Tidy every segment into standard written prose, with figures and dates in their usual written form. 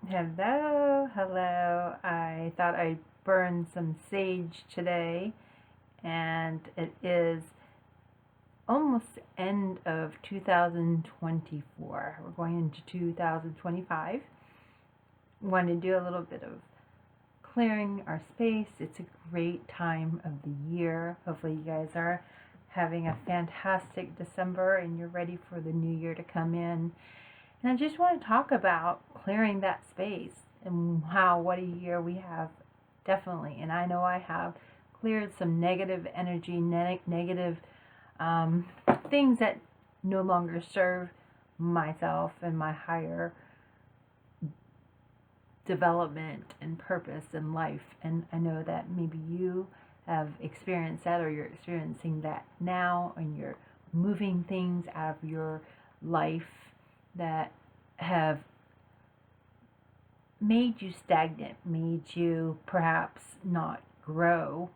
Hello, hello. I thought I'd burn some sage today, and it is almost the end of 2024. We're going into 2025. Want to do a little bit of clearing our space. It's a great time of the year. Hopefully, you guys are having a fantastic December and you're ready for the new year to come in. And I just want to talk about clearing that space and what a year we have, definitely. And I know I have cleared some negative energy, negative um, things that no longer serve myself and my higher development and purpose in life. And I know that maybe you have experienced that, or you're experiencing that now, and you're moving things out of your life that have made you stagnant, made you perhaps not grow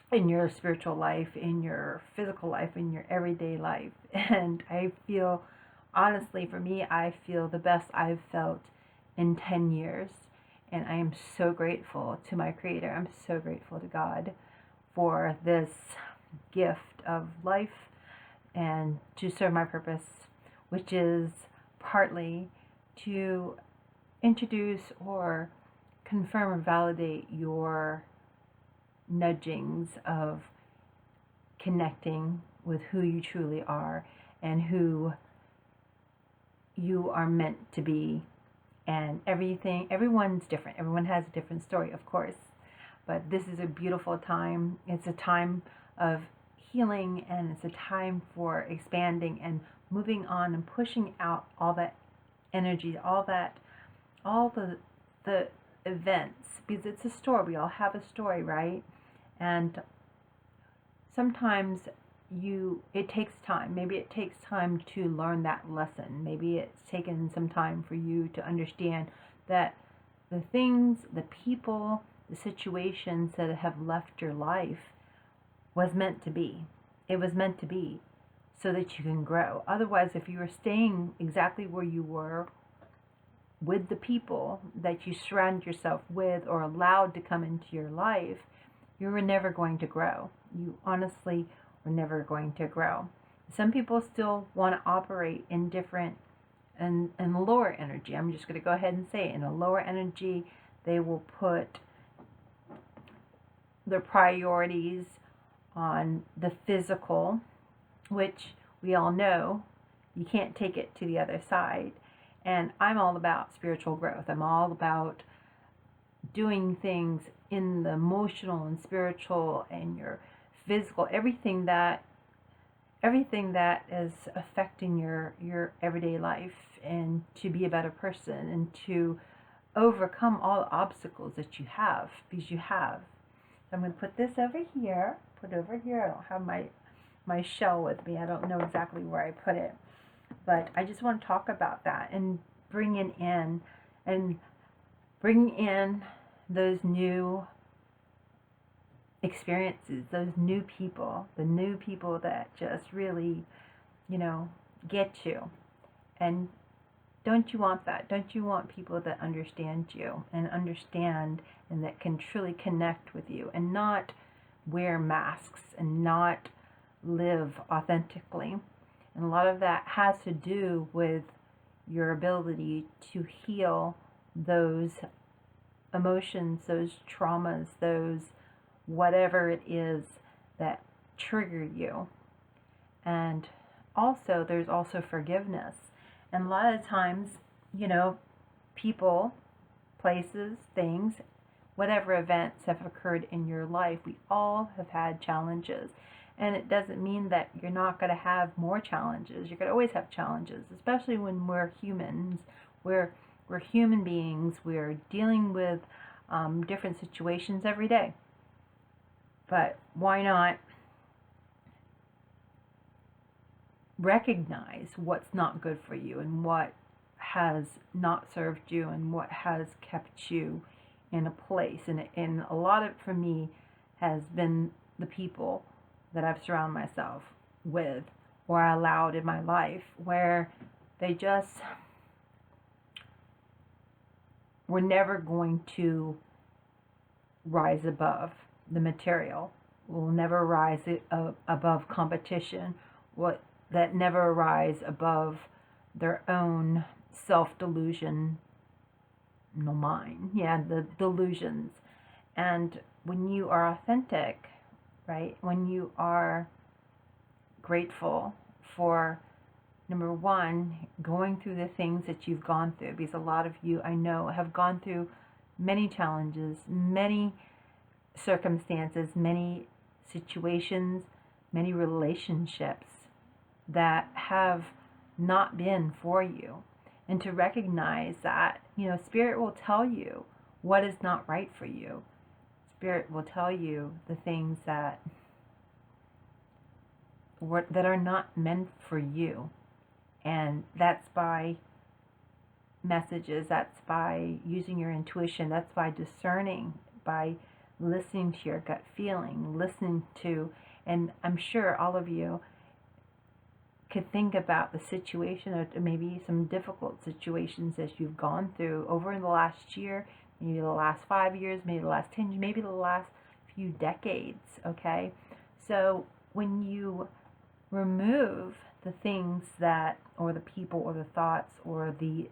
in your spiritual life, in your physical life, in your everyday life. And I feel, honestly, for me, I feel the best I've felt in 10 years. And I am so grateful to my Creator. I'm so grateful to God for this gift of life and to serve my purpose, which is partly to introduce or confirm or validate your nudgings of connecting with who you truly are and who you are meant to be. And everyone's different. Everyone has a different story, of course. But this is a beautiful time. It's a time of healing, and it's a time for expanding and moving on and pushing out all that energy, all the events, because it's a story. We all have a story, right? And sometimes it takes time. Maybe it takes time to learn that lesson. Maybe it's taken some time for you to understand that the things, the people, the situations that have left your life was meant to be. It was meant to be so that you can grow. Otherwise, if you were staying exactly where you were with the people that you surround yourself with or allowed to come into your life, you were never going to grow. You honestly were never going to grow. Some people still want to operate in different and lower energy. I'm just going to go ahead and say it. In a lower energy, they will put their priorities on the physical, which we all know you can't take it to the other side. And I'm all about spiritual growth. I'm all about doing things in the emotional and spiritual and your physical, everything that is affecting your everyday life, and to be a better person and to overcome all the obstacles that you have, because you have. So I'm going to put this over here. I don't have my shell with me. I don't know exactly where I put it, but I just want to talk about that and bringing in those new experiences, those new people, the new people that just really, get you. And don't you want that? Don't you want people that understand you and that can truly connect with you and not wear masks and not live authentically? And a lot of that has to do with your ability to heal those emotions, those traumas, those whatever it is that triggered you. And also, there's also forgiveness. And a lot of times, people, places, things, whatever events have occurred in your life, we all have had challenges. And it doesn't mean that you're not going to have more challenges. You're going to always have challenges, especially when we're humans. We're human beings. We're dealing with different situations every day. But why not recognize what's not good for you and what has not served you and what has kept you in a place? And a lot of it for me has been the people that I've surrounded myself with or allowed in my life, where they just we're never going to rise above the material. We'll never rise above competition. What that never rise above their own self-delusion, no mind. Yeah, the delusions. And when you are authentic, right? When you are grateful for, number one, going through the things that you've gone through, because a lot of you, I know, have gone through many challenges, many circumstances, many situations, many relationships that have not been for you. And to recognize that, Spirit will tell you what is not right for you. Spirit will tell you the things that are not meant for you. And that's by messages, that's by using your intuition, that's by discerning, by listening to your gut feeling, listening to, and I'm sure all of you could think about the situation, or maybe some difficult situations that you've gone through over in the last year, maybe the last 5 years, maybe the last 10 years, maybe the last few decades, okay? So when you remove the things that, or the people, or the thoughts, or the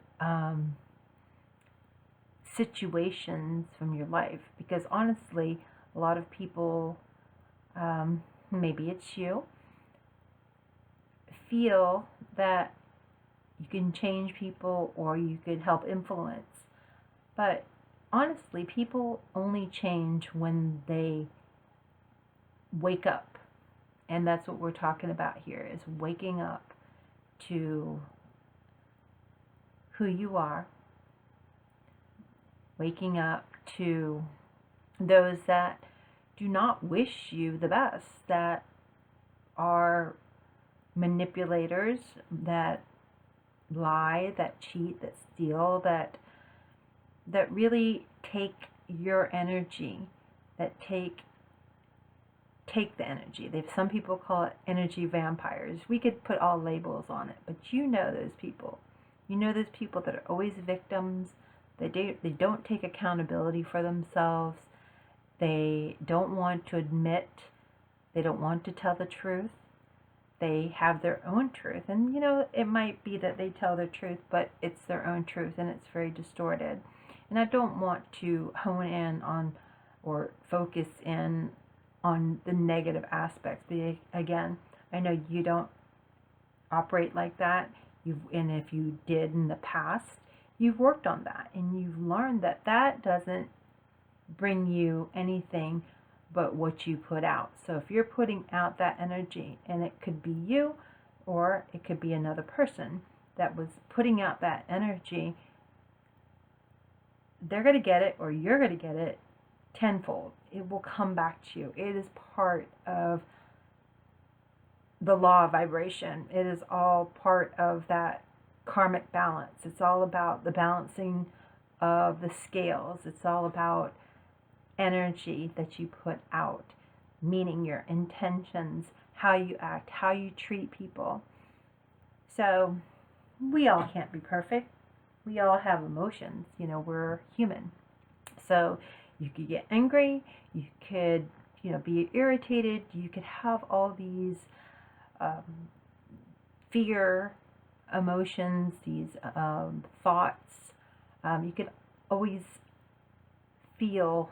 situations from your life, because honestly, a lot of people, maybe it's you, feel that you can change people or you could help influence. But honestly, people only change when they wake up. And that's what we're talking about here, is waking up to who you are, waking up to those that do not wish you the best, that are manipulators, that lie, that cheat, that steal, that really take your energy, that take the energy. Some people call it energy vampires. We could put all labels on it, but you know those people. You know those people that are always victims. They don't take accountability for themselves. They don't want to admit. They don't want to tell the truth. They have their own truth. And, it might be that they tell the truth, but it's their own truth and it's very distorted. And I don't want to hone in on or focus in on the negative aspects. But again, I know you don't operate like that. And if you did in the past, you've worked on that and you've learned that that doesn't bring you anything but what you put out. So if you're putting out that energy, and it could be you or it could be another person that was putting out that energy, they're going to get it, or you're going to get it tenfold. It will come back to you. It is part of the law of vibration. It is all part of that karmic balance. It's all about the balancing of the scales. It's all about energy that you put out, meaning your intentions, how you act, how you treat people. So we all can't be perfect. We all have emotions. We're human. So you could get angry, you could, be irritated, you could have all these fear emotions, these thoughts. You could always feel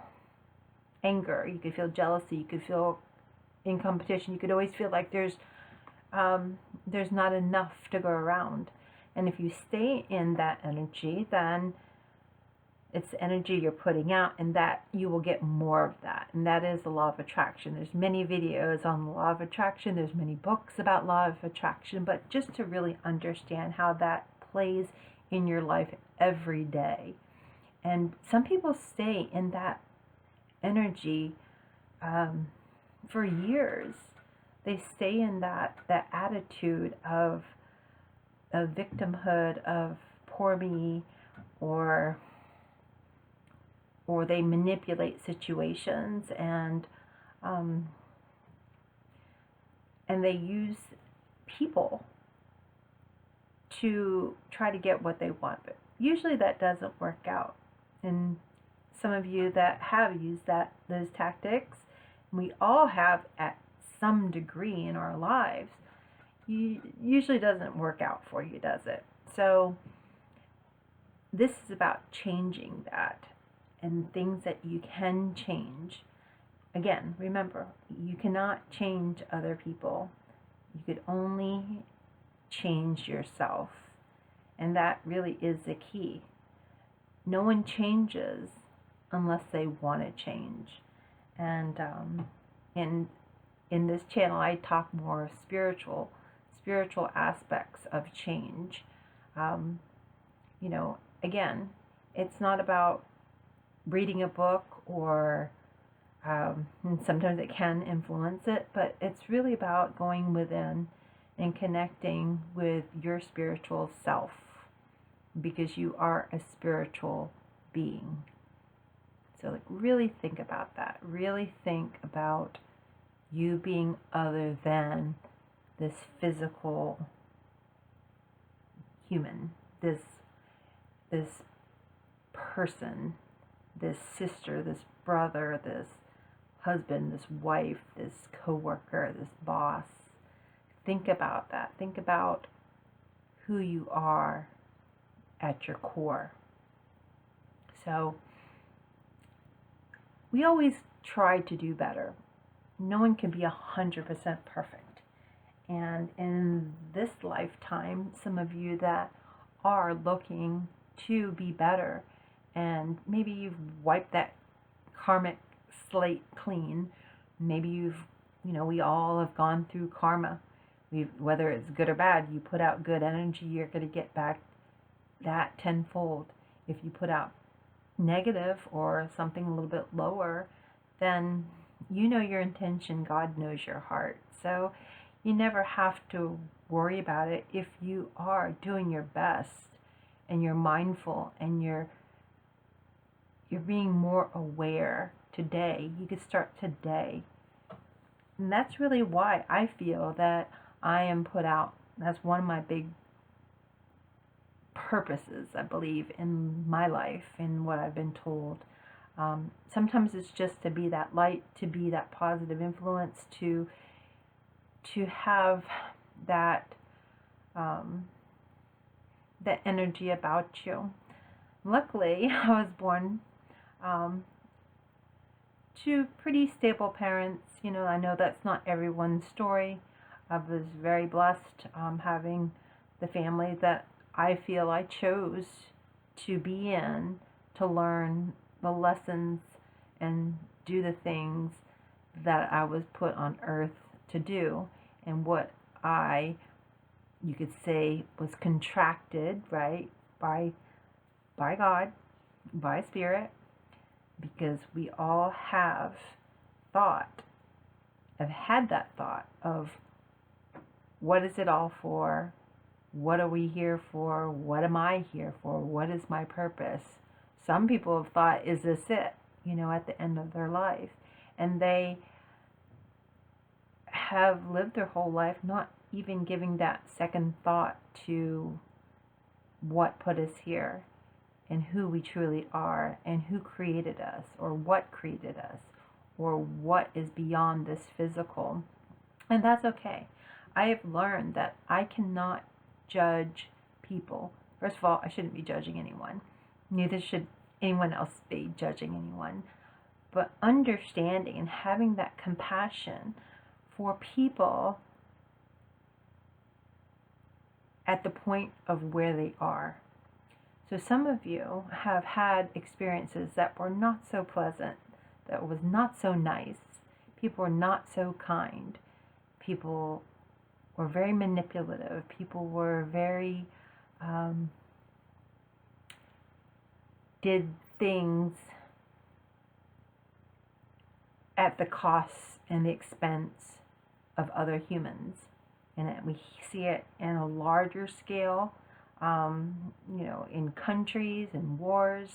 anger, you could feel jealousy, you could feel in competition, you could always feel like there's not enough to go around. And if you stay in that energy, then it's the energy you're putting out, and that you will get more of that. And that is the law of attraction. There's many videos on the law of attraction. There's many books about law of attraction. But just to really understand how that plays in your life every day. And some people stay in that energy for years. They stay in that attitude of victimhood, of poor me, or they manipulate situations, and they use people to try to get what they want. But usually that doesn't work out. And some of you that have used those tactics, we all have at some degree in our lives, usually doesn't work out for you, does it? So this is about changing that and things that you can change. Again, remember, you cannot change other people. You could only change yourself. And that really is the key. No one changes unless they want to change. And in this channel, I talk more spiritual aspects of change. Again, it's not about reading a book or and sometimes it can influence it, but it's really about going within and connecting with your spiritual self, because you are a spiritual being. So really think about that. Really think about you being other than this physical human, this person, this sister, this brother, this husband, this wife, this coworker, this boss. Think about that. Think about who you are at your core. So we always try to do better. No one can be 100% perfect. And in this lifetime, some of you that are looking to be better, and maybe you've wiped that karmic slate clean. Maybe we all have gone through karma. Whether it's good or bad, you put out good energy, you're going to get back that tenfold. If you put out negative or something a little bit lower, then you know your intention, God knows your heart. So you never have to worry about it if you are doing your best and you're mindful and you're being more aware today. You could start today. And that's really why I feel that I am put out. That's one of my big purposes, I believe, in my life, in what I've been told. Sometimes it's just to be that light, to be that positive influence, to have that that energy about you. Luckily, I was born to pretty stable parents. I know that's not everyone's story. I was very blessed having the family that I feel I chose to be in, to learn the lessons and do the things that I was put on earth to do, and what you could say, was contracted, right, by God, by Spirit, because we all have had that thought of, what is it all for? What are we here for? What am I here for? What is my purpose? Some people have thought, is this it? At the end of their life. And they have lived their whole life not even giving that second thought to what put us here and who we truly are and who created us, or what created us, or what is beyond this physical. And that's okay. I have learned that I cannot judge people. First of all, I shouldn't be judging anyone. Neither should anyone else be judging anyone. But understanding and having that compassion for people at the point of where they are. So some of you have had experiences that were not so pleasant, that was not so nice. People were not so kind. People were very manipulative. People were very, did things at the cost and the expense of other humans. And we see it in a larger scale, in countries and wars.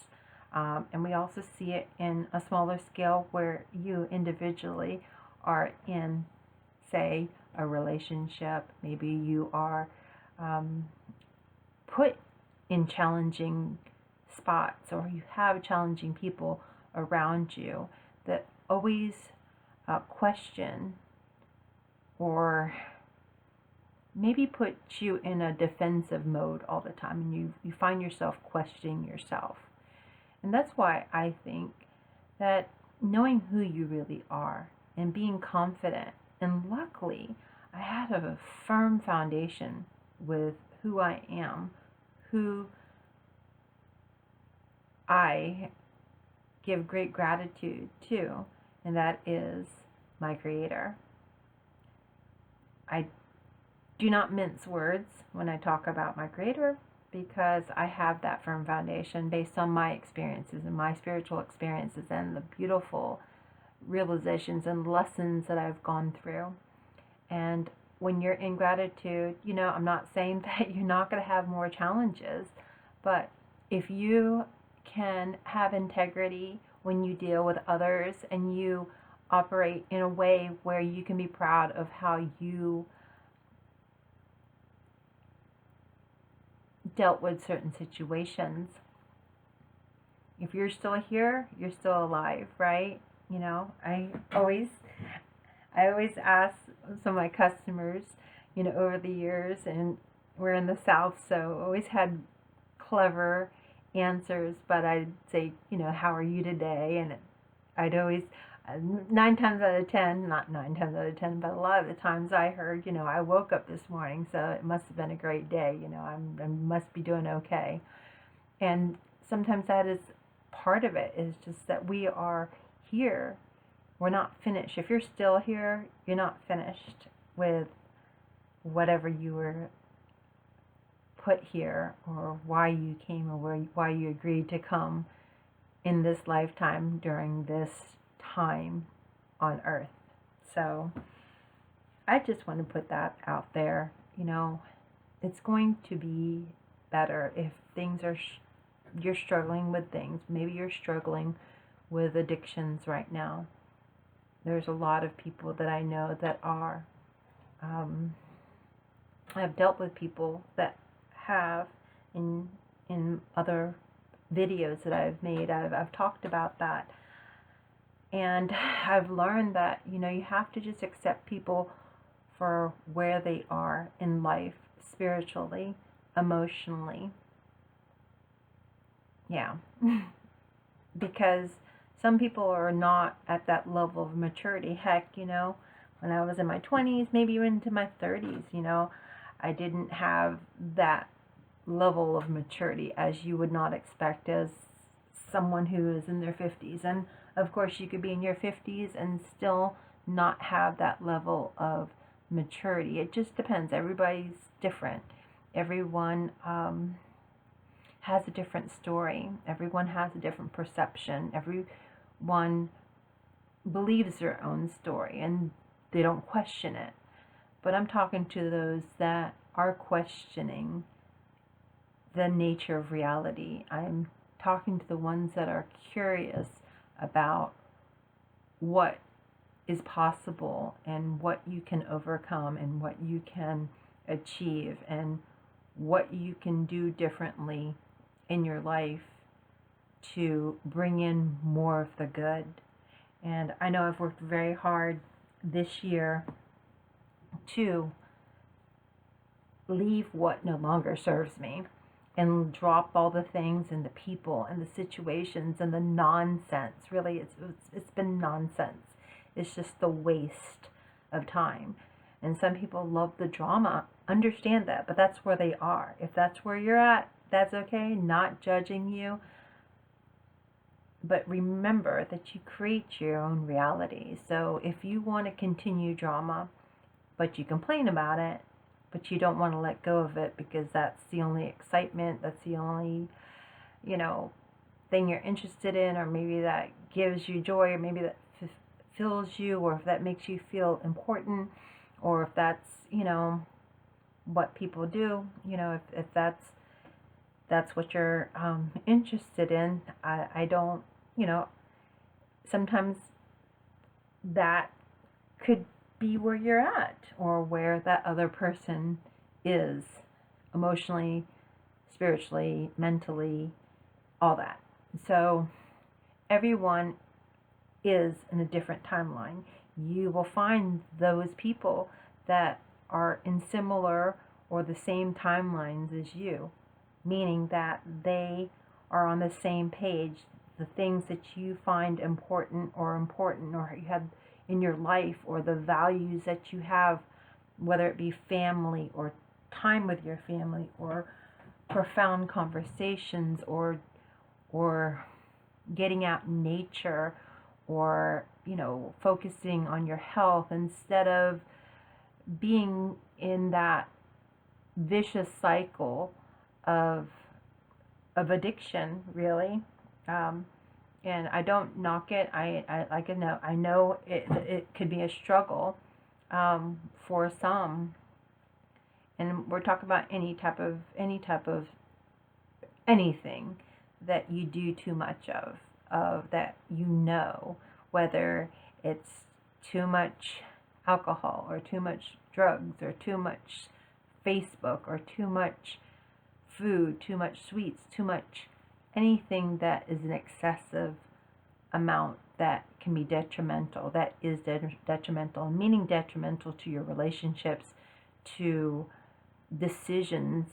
And we also see it in a smaller scale where you individually are in, say, a relationship. Maybe you are put in challenging spots, or you have challenging people around you that always question, or maybe put you in a defensive mode all the time, and you find yourself questioning yourself. And that's why I think that knowing who you really are and being confident, and luckily I had a firm foundation with who I am, who I give great gratitude to, and that is my Creator. I do not mince words when I talk about my Creator, because I have that firm foundation based on my experiences and my spiritual experiences and the beautiful realizations and lessons that I've gone through. And when you're in gratitude, I'm not saying that you're not going to have more challenges, but if you can have integrity when you deal with others, and you operate in a way where you can be proud of how you dealt with certain situations. If you're still here, you're still alive, right? I always ask some of my customers, over the years, and we're in the South, so always had clever answers, but I'd say, how are you today? And I'd always, 9 times out of 10, not 9 times out of 10, but a lot of the times I heard, I woke up this morning, so it must have been a great day, I must be doing okay. And sometimes that is part of it, is just that we are here. We're not finished. If you're still here, you're not finished with whatever you were put here, or why you came, or why you agreed to come in this lifetime during this time on earth. So I just want to put that out there. It's going to be better if things are you're struggling with things. Maybe you're struggling with addictions right now. There's a lot of people that I know that are. I've dealt with people that have, in other videos that I've made. I've talked about that, and I've learned that you have to just accept people for where they are in life, spiritually, emotionally. Yeah. Because some people are not at that level of maturity. Heck, when I was in my 20s, maybe even into my 30s, I didn't have that level of maturity, as you would not expect as someone who is in their 50s. And of course, you could be in your 50s and still not have that level of maturity. It just depends. Everybody's different. Everyone has a different story. Everyone has a different perception. Everyone believes their own story, and they don't question it. But I'm talking to those that are questioning the nature of reality. I'm talking to the ones that are curious about what is possible, and what you can overcome, and what you can achieve, and what you can do differently in your life to bring in more of the good. And I know I've worked very hard this year to leave what no longer serves me, and drop all the things and the people and the situations and the nonsense. Really, it's been nonsense. It's just the waste of time. And some people love the drama. Understand that, but that's where they are. If that's where you're at, that's okay. Not judging you. But remember that you create your own reality. So if you want to continue drama, but you complain about it, but you don't want to let go of it because that's the only excitement, that's the only, thing you're interested in, or maybe that gives you joy, or maybe that fills you, or if that makes you feel important, or if that's, what people do, if that's what you're interested in. I don't, sometimes that could be where you're at, or where that other person is emotionally, spiritually, mentally, all that. So everyone is in a different timeline. You will find those people that are in similar or the same timelines as you, meaning that they are on the same page. The things that you find important or you have in your life, or the values that you have, whether it be family or time with your family or profound conversations or getting out in nature, or focusing on your health instead of being in that vicious cycle of addiction, really. And I don't knock it. I know it could be a struggle for some, and we're talking about any type of anything that you do too much of that, whether it's too much alcohol or too much drugs or too much Facebook or too much food, too much sweets, too much anything that is an excessive amount that can be detrimental, that is detrimental, meaning detrimental to your relationships, to decisions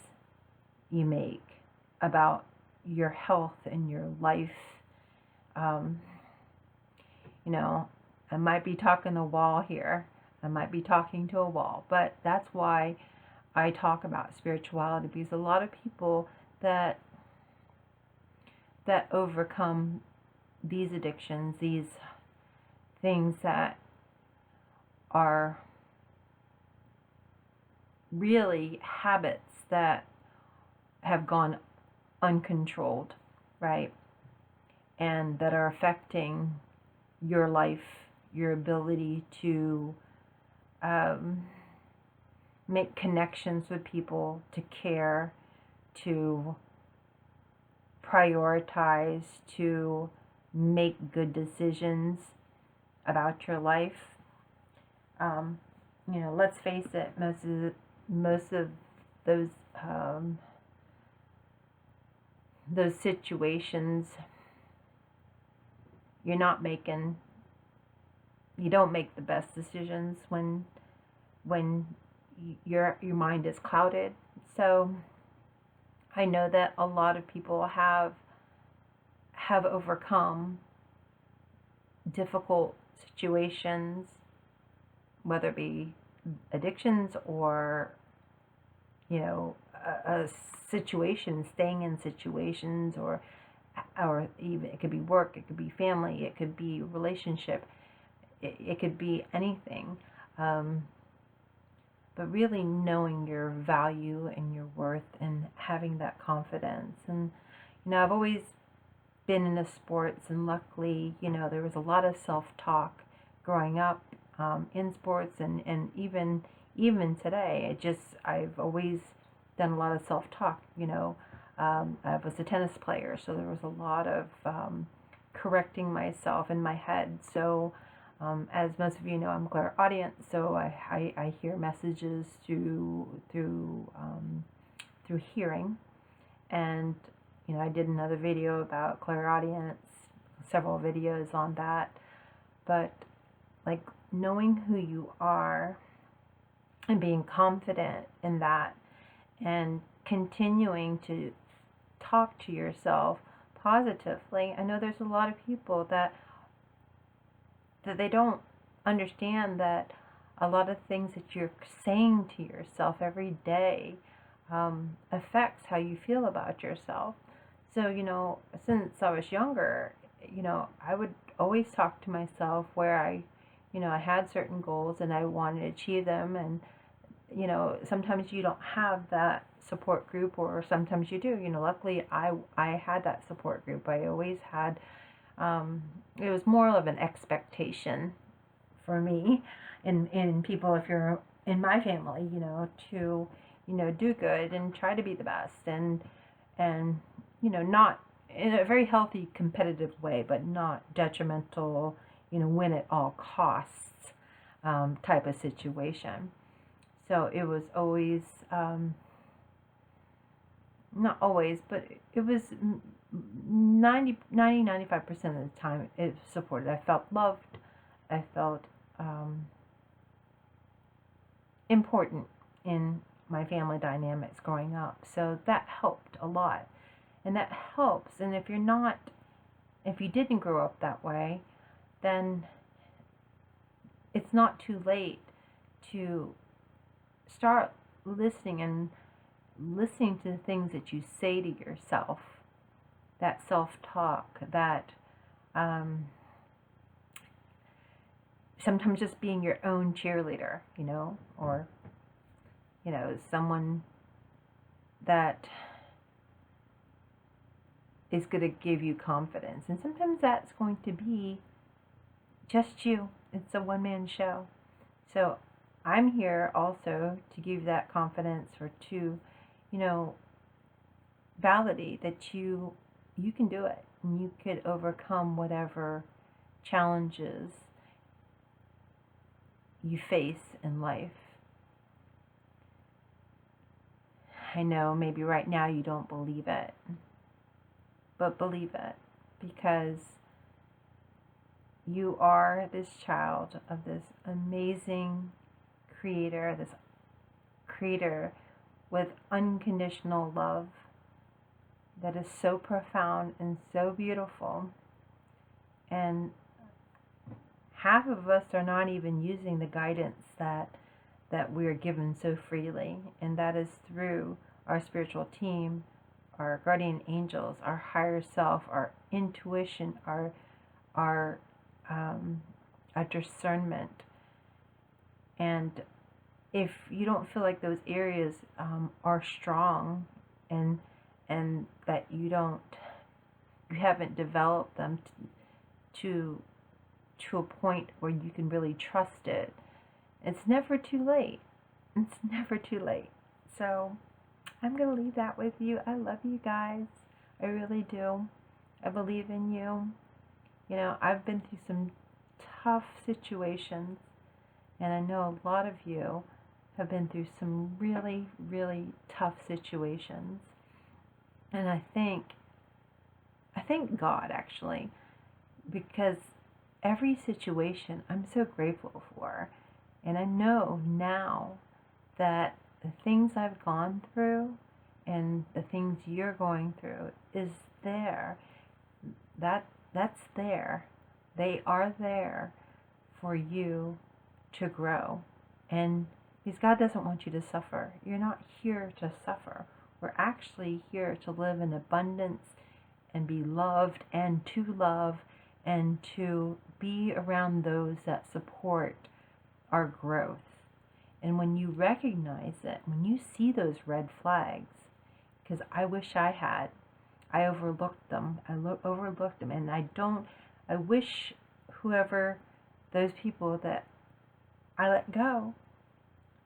you make about your health and your life. I might be talking a wall here. I might be talking to a wall, but that's why I talk about spirituality, because a lot of people that overcome these addictions, these things that are really habits that have gone uncontrolled, right? And that are affecting your life, your ability to make connections with people, to care, to prioritize, to make good decisions about your life. Let's face it, most of those situations, you don't make the best decisions when your mind is clouded. So I know that a lot of people have overcome difficult situations, whether it be addictions or a situation, staying in situations, or even it could be work, it could be family, it could be relationship, it could be anything. But really knowing your value and your worth and having that confidence. And I've always been into sports, and luckily there was a lot of self-talk growing up in sports, and even today. I've always done a lot of self-talk. I was a tennis player, so there was a lot of correcting myself in my head. So as most of you know, I'm clairaudient, so I hear messages through hearing. And I did another video about clairaudience, several videos on that. But like knowing who you are and being confident in that, and continuing to talk to yourself positively. I know there's a lot of people that they don't understand that a lot of things that you're saying to yourself every day affects how you feel about yourself. So, since I was younger, I would always talk to myself where I had certain goals and I wanted to achieve them. And, sometimes you don't have that support group, or sometimes you do. Luckily I had that support group. I always had, it was more of an expectation for me and people, if you're in my family, to, do good and try to be the best, and not in a very healthy competitive way, but not detrimental, win at all costs type of situation. So it was always not always, but it was 95% of the time it supported. I felt loved. I felt important in my family dynamics growing up. So that helped a lot. And that helps. And if you didn't grow up that way, then it's not too late to start listening to the things that you say to yourself, that self-talk, that sometimes just being your own cheerleader, or, someone that is going to give you confidence. And sometimes that's going to be just you. It's a one-man show. So I'm here also to give that confidence, or to, validate that you can do it, and you could overcome whatever challenges you face in life. I know maybe right now you don't believe it, but believe it, because you are this child of this amazing creator, with unconditional love that is so profound and so beautiful. And half of us are not even using the guidance that we are given so freely, and that is through our spiritual team, our guardian angels, our higher self, our intuition, our discernment. And if you don't feel like those areas are strong, and that you haven't developed them to a point where you can really trust it, it's never too late. It's never too late. So I'm going to leave that with you. I love you guys. I really do. I believe in you. I've been through some tough situations, and I know a lot of you have been through some really, really tough situations. And I thank God, actually, because every situation I'm so grateful for. And I know now that the things I've gone through and the things you're going through is there. That's there. They are there for you to grow. And because God doesn't want you to suffer. You're not here to suffer. We're actually here to live in abundance and be loved, and to love, and to be around those that support our growth. And when you recognize it, when you see those red flags, because I wish I had, I overlooked them. And I wish whoever, those people that I let go,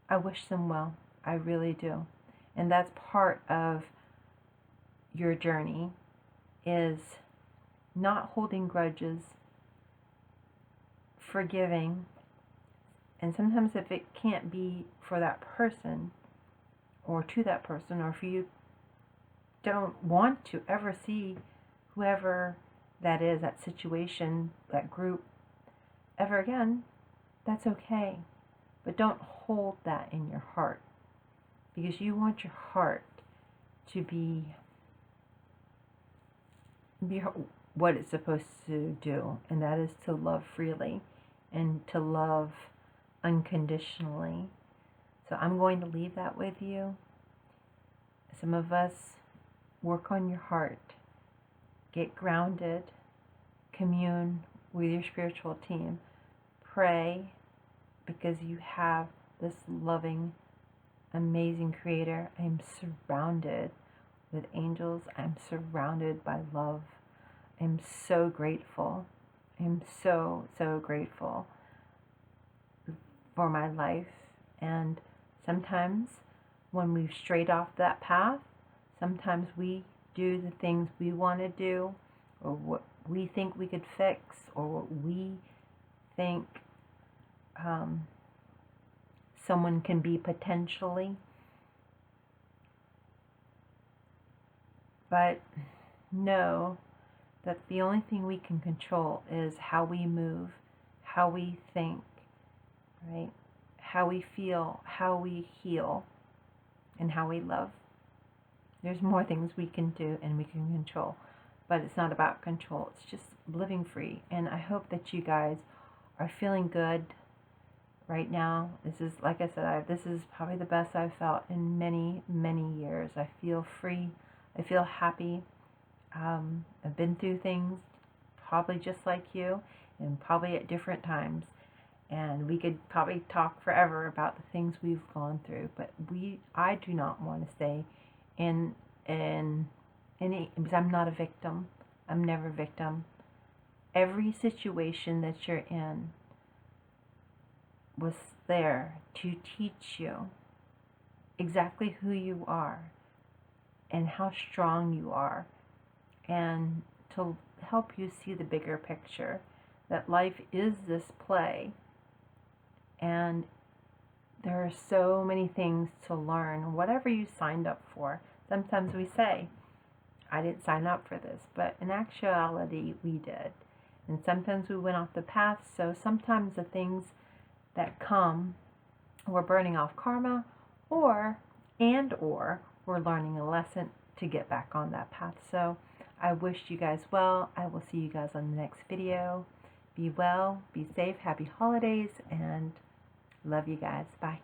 I wish them well. I really do. And that's part of your journey, is not holding grudges, forgiving. And sometimes if it can't be for that person, or to that person, or if you don't want to ever see whoever that is, that situation, that group, ever again, that's okay. But don't hold that in your heart, because you want your heart to be what it's supposed to do, and that is to love freely and to love unconditionally. So I'm going to leave that with you. Some of us, work on your heart, get grounded, commune with your spiritual team, pray, because you have this loving, amazing creator. I'm surrounded with angels. I'm surrounded by love. I'm so grateful. I'm so, so grateful for my life. And sometimes when we've strayed off that path, sometimes we do the things we want to do, or what we think we could fix, or what we think someone can be potentially. But know that the only thing we can control is how we move, how we think, right? How we feel, how we heal, and how we love. There's more things we can do and we can control, but it's not about control. It's just living free. And I hope that you guys are feeling good right now. This is, like I said, this is probably the best I've felt in many, many years. I feel free. I feel happy. I've been through things probably just like you, and probably at different times. And we could probably talk forever about the things we've gone through, but I do not want to stay in any, because I'm not a victim. I'm never a victim. Every situation that you're in was there to teach you exactly who you are and how strong you are, and to help you see the bigger picture, that life is this play, and there are so many things to learn, whatever you signed up for. Sometimes we say, I didn't sign up for this, but in actuality, we did. And sometimes we went off the path, so sometimes the things that come, we're burning off karma, or we're learning a lesson to get back on that path. So I wish you guys well. I will see you guys on the next video. Be well, be safe, happy holidays, and love you guys. Bye.